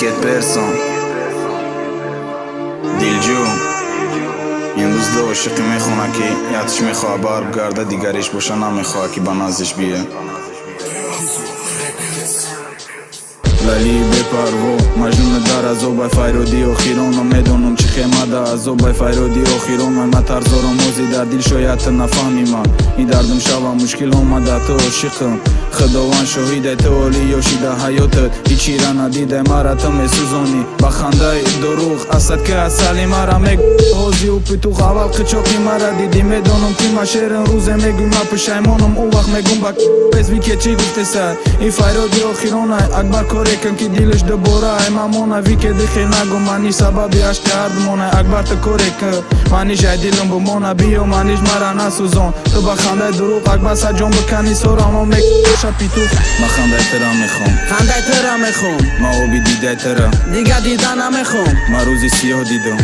ویکت پرسان دیلجو امروز دو عاشقی میخونه که یادش میخواه بار بگرده دیگریش باشه نمیخواه که به نازش بیه ولی بپرو مجنون در از او بای فایرودی و خیرون و میدونم چی خیمه از او بای فایرودی و خیرون من ترزار و موزی در دل شاید نفهمی من این دردم شوه مشکل اومده تو عاشقم خداوند شهیده تو علی و شیده حیاتت هیچی را ندیده مرا تو میسوزونی بخنده دروغ اسد که اصلی مرا میگوزی و پیتوخ اول قچاقی مرا دیدی میدونم که ما شیرن روزه میگوی ما پشیمانم او وقت میگم با بزوی که چی گفته سر این فایرودی و خیرون اکبر کاری کن که دیلش دبوره مامونه وی که دیخی نگو منی سببی عشق کردمونه اکبر تو کاری کن منیش دیلم بمونه بیو منیش مرا نسوزون تو بخنده دروغ اکبر سجون بکنی سرامو میگوشه پیتوخ ما خنده ترا میخوام خنده ترا میخوام ما او بی دیده ترا دیگه دیدن نمیخوام ما روزی سیاه دیدم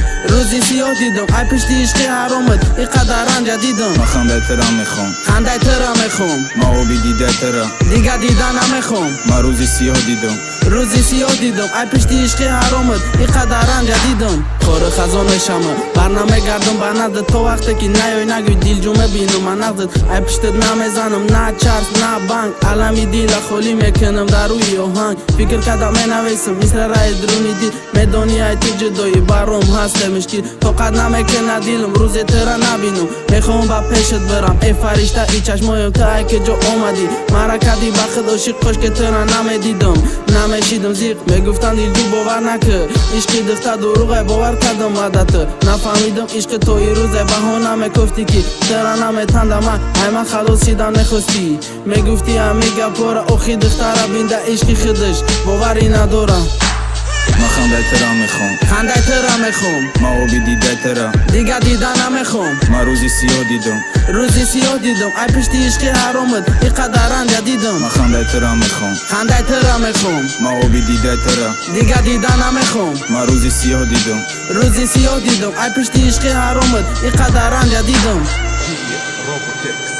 ای پشتی عشقی حرامت اینقدر رنج دیدم ما خنده ترا میخوام خنده ترا میخوام ما او بی دیده ترا دیگه دیدن نمیخوام ما روزی سیاه دیدم ای پشتی عشقی حرامت اینقدر رنج دیدم خور خزانه شمه برنامه گردم بر نزد تو وقتی که نیای نگوی دیل جو میبینم من نزد ای پشتت نمیزنم نه چرس نه بانک علمی دیل خالی میکنم در روی آهنگ فکر کردم مینویسم مثل رای درونی دیل میدونی ای تو جدایی برام هست مشکل تو قد نمیکنه دیلم روزی ترا نبینم میخوام با پیشت برم ای فرشته ای چشمایم تا ای که جو آمدی مرا کردی بخد عاشق خوش که ترا نمیدیدم نمیشیدم زیق میگفتن دیل جو باور نکه عشقی دفته دروغه باور کردم عادت نفهمیدم عشق تو ای روزه بهانه میگفتی که ترا نمیتندم من خلاصیدم نخواستی میگفتی امیگه پورا اوخی دختره بینده عشقی خودش باوری ندارم ما خنده ترا میخوام خنده ترا میخوام ما او بی دیده ترا دیگه دیدن نمیخوام ما روزی سیاه دیدم ای پشتی عشقی حرامت اینقدر رنج دیدم ما خنده ترا میخوام خنده ترا میخوام ما او بی دیده ترا دیگه دیدن نمیخوام ما روزی سیاه دیدم ای پشتی عشقی حرامت اینقدر رنج دیدم Robotex